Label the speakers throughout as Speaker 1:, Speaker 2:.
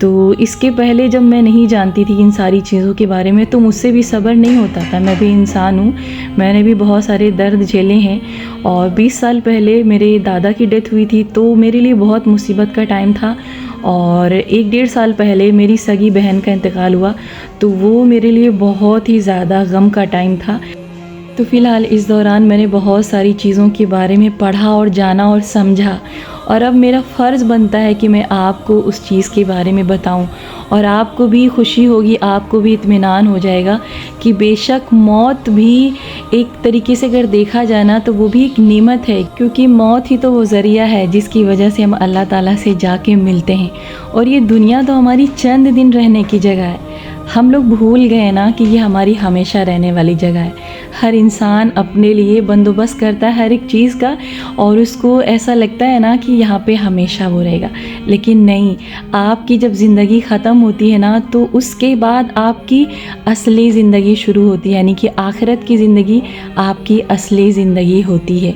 Speaker 1: تو اس کے پہلے جب میں نہیں جانتی تھی ان ساری چیزوں کے بارے میں تو مجھ سے بھی صبر نہیں ہوتا تھا. میں بھی انسان ہوں, میں نے بھی بہت سارے درد جھیلے ہیں. اور 20 سال پہلے میرے دادا کی ڈیتھ ہوئی تھی تو میرے لیے بہت مصیبت کا ٹائم تھا. اور 1-1.5 سال پہلے میری سگی بہن کا انتقال ہوا تو وہ میرے لیے بہت ہی زیادہ غم کا ٹائم تھا. تو فی الحال اس دوران میں نے بہت ساری چیزوں کے بارے میں پڑھا اور جانا اور سمجھا, اور اب میرا فرض بنتا ہے کہ میں آپ کو اس چیز کے بارے میں بتاؤں, اور آپ کو بھی خوشی ہوگی, آپ کو بھی اطمینان ہو جائے گا کہ بے شک موت بھی ایک طریقے سے اگر دیکھا جائے نا تو وہ بھی ایک نعمت ہے, کیونکہ موت ہی تو وہ ذریعہ ہے جس کی وجہ سے ہم اللہ تعالیٰ سے جا کے ملتے ہیں. اور یہ دنیا تو ہماری چند دن رہنے کی جگہ ہے. ہم لوگ بھول گئے نا کہ یہ ہماری ہمیشہ رہنے والی جگہ ہے. ہر انسان اپنے لیے بندوبست کرتا ہے ہر ایک چیز کا, اور اس کو ایسا لگتا ہے نا کہ یہاں پہ ہمیشہ وہ رہے گا, لیکن نہیں. آپ کی جب زندگی ختم ہوتی ہے نا تو اس کے بعد آپ کی اصلی زندگی شروع ہوتی ہے, یعنی کہ آخرت کی زندگی آپ کی اصلی زندگی ہوتی ہے.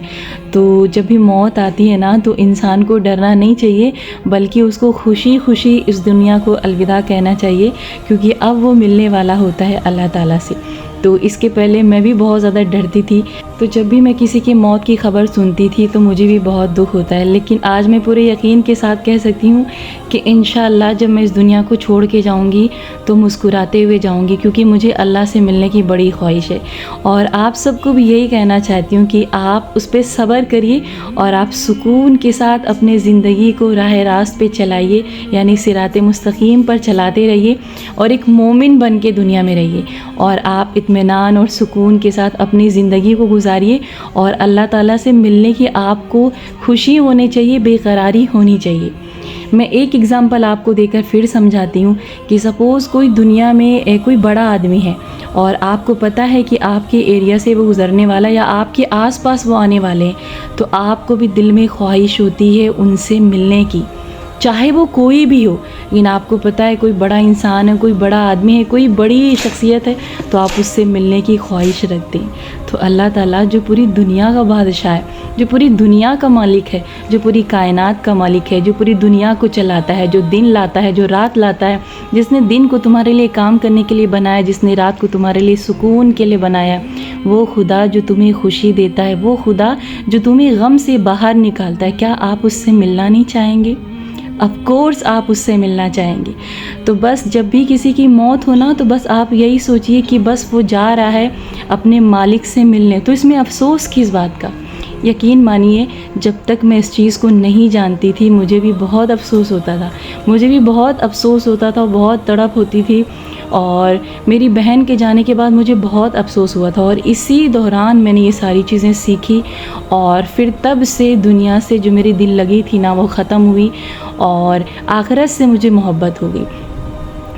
Speaker 1: تو جب بھی موت آتی ہے نا تو انسان کو ڈرنا نہیں چاہیے, بلکہ اس کو خوشی خوشی اس دنیا کو الوداع کہنا چاہیے, کیونکہ اب وہ ملنے والا ہوتا ہے اللہ تعالیٰ سے. تو اس کے پہلے میں بھی بہت زیادہ ڈرتی تھی, تو جب بھی میں کسی کی موت کی خبر سنتی تھی تو مجھے بھی بہت دکھ ہوتا ہے. لیکن آج میں پورے یقین کے ساتھ کہہ سکتی ہوں کہ انشاءاللہ جب میں اس دنیا کو چھوڑ کے جاؤں گی تو مسکراتے ہوئے جاؤں گی, کیونکہ مجھے اللہ سے ملنے کی بڑی خواہش ہے. اور آپ سب کو بھی یہی کہنا چاہتی ہوں کہ آپ اس پہ صبر کریے اور آپ سکون کے ساتھ اپنے زندگی کو راہ راست پہ چلائیے, یعنی صراط مستقیم پر چلاتے رہیے اور ایک مومن بن کے دنیا میں رہیے, اور آپ اطمینان اور سکون کے ساتھ اپنی زندگی کو گزاریے. اور اللہ تعالیٰ سے ملنے کی آپ کو خوشی ہونی چاہیے, بے قراری ہونی چاہیے. میں ایک ایگزامپل آپ کو دے کر پھر سمجھاتی ہوں کہ سپوز کوئی دنیا میں کوئی بڑا آدمی ہے اور آپ کو پتہ ہے کہ آپ کے ایریا سے وہ گزرنے والا یا آپ کے آس پاس وہ آنے والے ہیں, تو آپ کو بھی دل میں خواہش ہوتی ہے ان سے ملنے کی, چاہے وہ کوئی بھی ہو. لیکن آپ کو پتہ ہے کوئی بڑا انسان ہے, کوئی بڑا آدمی ہے, کوئی بڑی شخصیت ہے, تو آپ اس سے ملنے کی خواہش رکھتے ہیں. تو اللہ تعالیٰ جو پوری دنیا کا بادشاہ ہے, جو پوری دنیا کا مالک ہے, جو پوری کائنات کا مالک ہے, جو پوری دنیا کو چلاتا ہے, جو دن لاتا ہے, جو رات لاتا ہے, جس نے دن کو تمہارے لیے کام کرنے کے لیے بنایا, جس نے رات کو تمہارے لیے سکون کے لیے بنایا, وہ خدا جو تمہیں خوشی دیتا ہے, وہ خدا جو تمہیں غم سے باہر نکالتا ہے, کیا آپ اس سے ملنا نہیں چاہیں گے؟ آف کورس آپ اس سے ملنا چاہیں گے. تو بس جب بھی کسی کی موت ہونا تو بس آپ یہی سوچئے کہ بس وہ جا رہا ہے اپنے مالک سے ملنے. تو اس میں افسوس کس بات کا؟ یقین مانیے جب تک میں اس چیز کو نہیں جانتی تھی مجھے بھی بہت افسوس ہوتا تھا, مجھے بھی بہت افسوس ہوتا تھا, بہت تڑپ ہوتی تھی. اور میری بہن کے جانے کے بعد مجھے بہت افسوس ہوا تھا, اور اسی دوران میں نے یہ ساری چیزیں سیکھی, اور پھر تب سے دنیا سے جو میری دل لگی تھی نا وہ ختم ہوئی, اور آخرت سے مجھے محبت ہو گئی.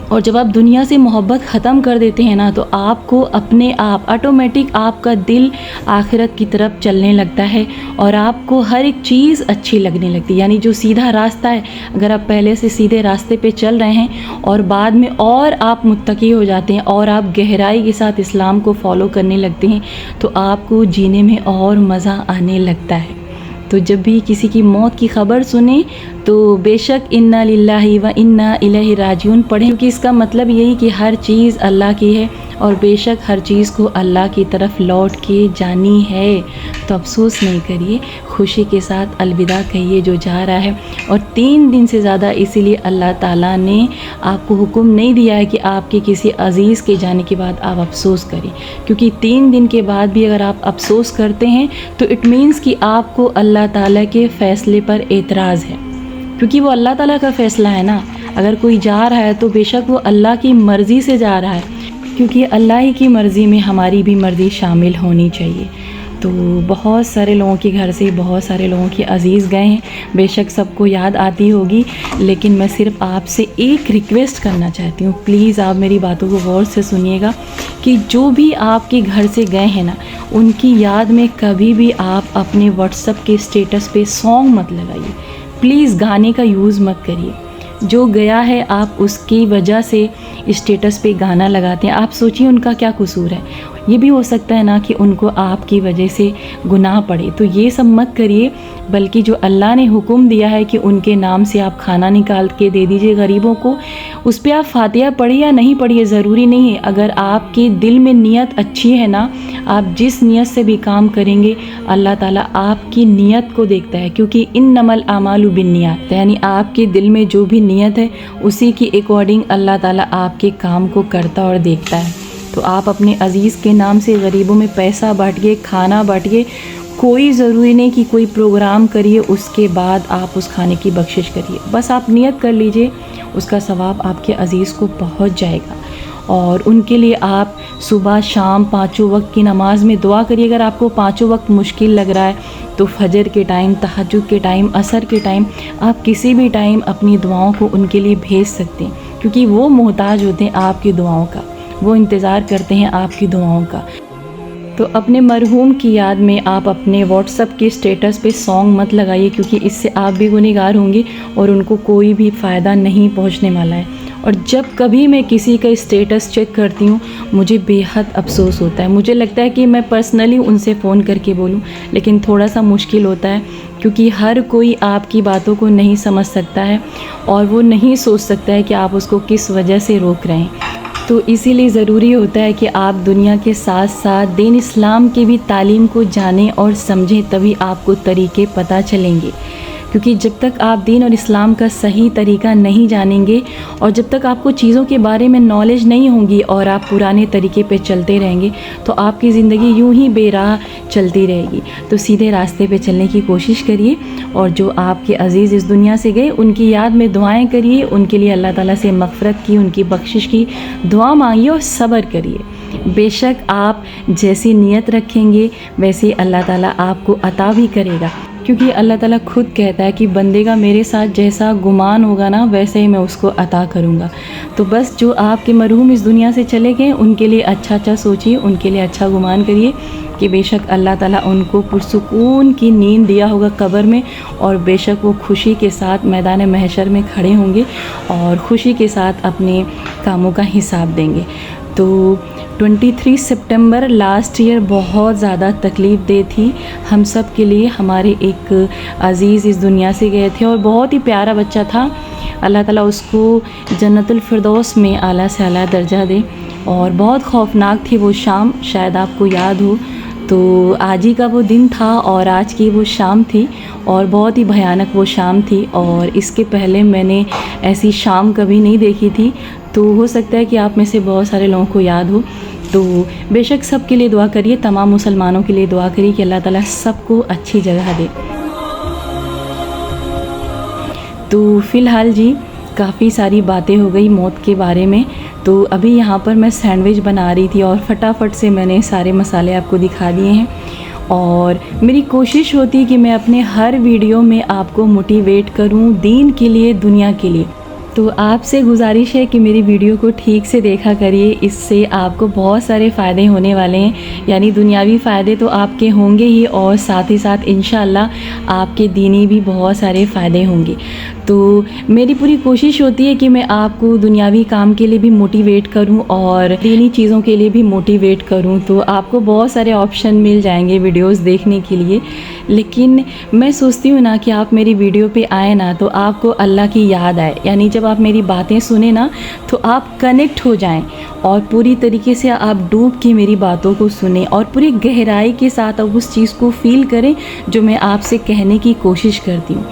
Speaker 1: اور جب آپ دنیا سے محبت ختم کر دیتے ہیں نا تو آپ کو اپنے آپ آٹومیٹک آپ کا دل آخرت کی طرف چلنے لگتا ہے, اور آپ کو ہر ایک چیز اچھی لگنے لگتی ہے. یعنی جو سیدھا راستہ ہے, اگر آپ پہلے سے سیدھے راستے پہ چل رہے ہیں اور بعد میں اور آپ متقی ہو جاتے ہیں اور آپ گہرائی کے ساتھ اسلام کو فالو کرنے لگتے ہیں تو آپ کو جینے میں اور مزہ آنے لگتا ہے. تو جب بھی کسی کی موت کی خبر سنیں تو بے شک انا للہ و انا الیہ راجعون پڑھیں, کیونکہ اس کا مطلب یہی کہ ہر چیز اللہ کی ہے اور بے شک ہر چیز کو اللہ کی طرف لوٹ کے جانی ہے. تو افسوس نہیں کریے, خوشی کے ساتھ الوداع کہیے جو جا رہا ہے. اور 3 دن سے زیادہ اسی لیے اللہ تعالیٰ نے آپ کو حکم نہیں دیا ہے کہ آپ کے کسی عزیز کے جانے کے بعد آپ افسوس کریں, کیونکہ 3 دن کے بعد بھی اگر آپ افسوس کرتے ہیں تو اٹ مینس کہ آپ کو اللہ تعالیٰ کے فیصلے پر اعتراض ہے, کیونکہ وہ اللہ تعالیٰ کا فیصلہ ہے نا. اگر کوئی جا رہا ہے تو بے شک وہ اللہ کی مرضی سے جا رہا ہے, کیونکہ اللہ ہی کی مرضی میں ہماری بھی مرضی شامل ہونی چاہیے. تو بہت سارے لوگوں کے گھر سے بہت سارے لوگوں کے عزیز گئے ہیں, بے شک سب کو یاد آتی ہوگی, لیکن میں صرف آپ سے ایک ریکویسٹ کرنا چاہتی ہوں, پلیز آپ میری باتوں کو غور سے سنیے گا کہ جو بھی آپ کے گھر سے گئے ہیں نا ان کی یاد میں کبھی بھی آپ اپنے واٹس ایپ کے اسٹیٹس پہ سانگ مت لگائیے, پلیز گانے کا یوز مت کریے. جو گیا ہے آپ اس کی وجہ سے اسٹیٹس پہ گانا لگاتے ہیں. آپ سوچیے ان کا کیا قصور ہے. یہ بھی ہو سکتا ہے نا کہ ان کو آپ کی وجہ سے گناہ پڑے. تو یہ سب مت کریے، بلکہ جو اللہ نے حکم دیا ہے کہ ان کے نام سے آپ کھانا نکال کے دے دیجئے غریبوں کو، اس پہ آپ فاتحہ پڑھیے یا نہیں پڑھیے ضروری نہیں ہے. اگر آپ کے دل میں نیت اچھی ہے نا، آپ جس نیت سے بھی کام کریں گے اللہ تعالیٰ آپ کی نیت کو دیکھتا ہے. کیونکہ انما الاعمال بالنیات، یعنی آپ کے دل میں جو بھی نیت ہے اسی کی اکارڈنگ اللہ تعالیٰ آپ کے کام کو کرتا اور دیکھتا ہے. تو آپ اپنے عزیز کے نام سے غریبوں میں پیسہ بانٹیے، کھانا بانٹیے. کوئی ضروری نہیں کہ کوئی پروگرام کریے اس کے بعد آپ اس کھانے کی بخشش کریے. بس آپ نیت کر لیجئے، اس کا ثواب آپ کے عزیز کو پہنچ جائے گا. اور ان کے لیے آپ صبح شام 5 وقت کی نماز میں دعا کریے. اگر آپ کو 5 وقت مشکل لگ رہا ہے تو فجر کے ٹائم، تہجد کے ٹائم، عصر کے ٹائم، آپ کسی بھی ٹائم اپنی دعاؤں کو ان کے لیے بھیج سکتے ہیں، کیونکہ وہ محتاج ہوتے ہیں آپ کی دعاؤں کا، وہ انتظار کرتے ہیں آپ کی دعاؤں کا. تو اپنے مرحوم کی یاد میں آپ اپنے واٹس ایپ کے اسٹیٹس پہ سانگ مت لگائیے، کیونکہ اس سے آپ بھی گنہگار ہوں گے اور ان کو کوئی بھی فائدہ نہیں پہنچنے والا ہے. اور جب کبھی میں کسی کا اسٹیٹس چیک کرتی ہوں مجھے بے حد افسوس ہوتا ہے. مجھے لگتا ہے کہ میں پرسنلی ان سے فون کر کے بولوں، لیکن تھوڑا سا مشکل ہوتا ہے، کیونکہ ہر کوئی آپ کی باتوں کو نہیں سمجھ سکتا ہے اور وہ نہیں سوچ سکتا ہے کہ آپ اس کو کس وجہ سے روک رہے ہیں. تو اسی لیے ضروری ہوتا ہے کہ آپ دنیا کے ساتھ ساتھ دین اسلام کی بھی تعلیم کو جانیں اور سمجھیں، تبھی آپ کو طریقے پتہ چلیں گے. کیونکہ جب تک آپ دین اور اسلام کا صحیح طریقہ نہیں جانیں گے اور جب تک آپ کو چیزوں کے بارے میں نالج نہیں ہوگی اور آپ پرانے طریقے پہ چلتے رہیں گے تو آپ کی زندگی یوں ہی بے راہ چلتی رہے گی. تو سیدھے راستے پہ چلنے کی کوشش کریے، اور جو آپ کے عزیز اس دنیا سے گئے ان کی یاد میں دعائیں کریے، ان کے لیے اللہ تعالیٰ سے مغفرت کی، ان کی بخشش کی دعا مانگیے اور صبر کریے. بے شک آپ جیسی نیت رکھیں گے ویسے اللہ تعالیٰ آپ کو عطا بھی کرے گا، کیونکہ اللہ تعالیٰ خود کہتا ہے کہ بندے کا میرے ساتھ جیسا گمان ہوگا نا ویسے ہی میں اس کو عطا کروں گا. تو بس جو آپ کے مرحوم اس دنیا سے چلے گئے ان کے لیے اچھا سوچیے، ان کے لیے اچھا گمان کریے کہ بے شک اللہ تعالیٰ ان کو پرسکون کی نیند دیا ہوگا قبر میں، اور بے شک وہ خوشی کے ساتھ میدان محشر میں کھڑے ہوں گے اور خوشی کے ساتھ اپنے کاموں کا حساب دیں گے. تو 23 سپٹمبر لاسٹ ایئر بہت زیادہ تکلیف دہ تھی ہم سب کے لیے. ہمارے ایک عزیز اس دنیا سے گئے تھے اور بہت ہی پیارا بچہ تھا. اللہ تعالیٰ اس کو جنت الفردوس میں اعلیٰ سے اعلیٰ درجہ دے. اور بہت خوفناک تھی وہ شام، شاید آپ کو یاد ہو. تو آج ہی کا وہ دن تھا اور آج کی وہ شام تھی، اور بہت ہی بھیانک وہ شام تھی، اور اس کے پہلے میں نے ایسی شام کبھی نہیں دیکھی تھی. تو ہو سکتا ہے کہ آپ میں سے بہت سارے لوگوں کو یاد ہو. تو بے شک سب کے لیے دعا کریے، تمام مسلمانوں کے لیے دعا کریے کہ اللہ تعالیٰ سب کو اچھی جگہ دے. تو فی الحال جی کافی ساری باتیں ہو گئی موت کے بارے میں. تو ابھی یہاں پر میں سینڈوچ بنا رہی تھی اور فٹافٹ سے میں نے سارے مسالے آپ کو دکھا دیے ہیں. اور میری کوشش ہوتی ہے کہ میں اپنے ہر ویڈیو میں آپ کو موٹیویٹ کروں دین کے لیے، دنیا کے لیے. تو آپ سے گزارش ہے کہ میری ویڈیو کو ٹھیک سے دیکھا کریے، اس سے آپ کو بہت سارے فائدے ہونے والے ہیں. یعنی دنیاوی فائدے تو آپ کے ہوں گے ہی، اور ساتھ ہی ساتھ انشاءاللہ آپ کے دینی بھی بہت سارے فائدے ہوں گے. تو میری پوری کوشش ہوتی ہے کہ میں آپ کو دنیاوی کام کے لیے بھی موٹیویٹ کروں اور دینی چیزوں کے لیے بھی موٹیویٹ کروں. تو آپ کو بہت سارے آپشن مل جائیں گے ویڈیوز دیکھنے کے لیے. لیکن میں سوچتی ہوں نا کہ آپ میری ویڈیو پہ آئیں نا تو آپ کو اللہ کی یاد آئے. یعنی جب آپ میری باتیں سنیں نا تو آپ کنیکٹ ہو جائیں اور پوری طریقے سے آپ ڈوب کے میری باتوں کو سنیں اور پوری گہرائی کے ساتھ آپ اس چیز کو فیل کریں جو میں آپ سے کہنے کی کوشش کرتی ہوں.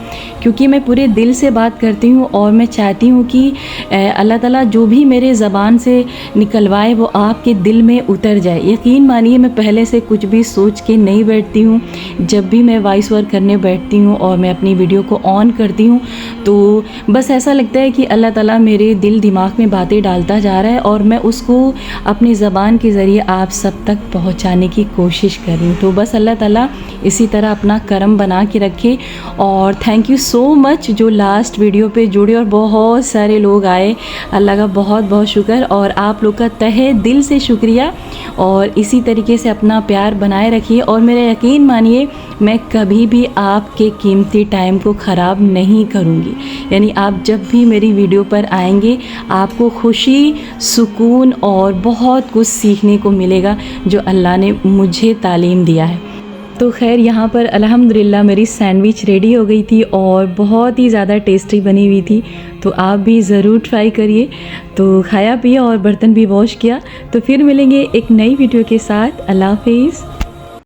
Speaker 1: کیونکہ میں پورے دل سے بات کرتی ہوں اور میں چاہتی ہوں کہ اللہ تعالیٰ جو بھی میرے زبان سے نکلوائے وہ آپ کے دل میں اتر جائے. یقین مانیے میں پہلے سے کچھ بھی سوچ کے نہیں بیٹھتی ہوں. جب بھی میں وائس اوور کرنے بیٹھتی ہوں اور میں اپنی ویڈیو کو آن کرتی ہوں تو بس ایسا لگتا ہے کہ اللہ تعالیٰ میرے دل دماغ میں باتیں ڈالتا جا رہا ہے اور میں اس کو اپنی زبان کے ذریعے آپ سب تک پہنچانے کی کوشش کر رہی ہوں. تو بس اللہ تعالیٰ اسی طرح اپنا کرم بنا کے رکھے. اور تھینک یو سو مچ جو لاسٹ ویڈیو پہ جڑے اور بہت سارے لوگ آئے، اللہ کا بہت بہت شکر، اور آپ لوگ کا تہہ دل سے شکریہ، اور اسی طریقے سے اپنا پیار بنائے رکھیے، اور میرا یقین مانیے میں کبھی بھی آپ کے قیمتی ٹائم کو خراب نہیں کروں گی، یعنی آپ جب بھی میری ویڈیو پر آئیں گے آپ کو خوشی، سکون اور بہت کچھ سیکھنے کو ملے گا جو اللہ نے مجھے تعلیم دیا ہے۔ تو خیر یہاں پر الحمدللہ میری سینڈوچ ریڈی ہو گئی تھی اور بہت ہی زیادہ ٹیسٹی بنی ہوئی تھی، تو آپ بھی ضرور ٹرائی کریے۔ تو کھایا پیا اور برتن بھی واش کیا، تو پھر ملیں گے ایک نئی ویڈیو کے ساتھ۔ اللہ حافظ۔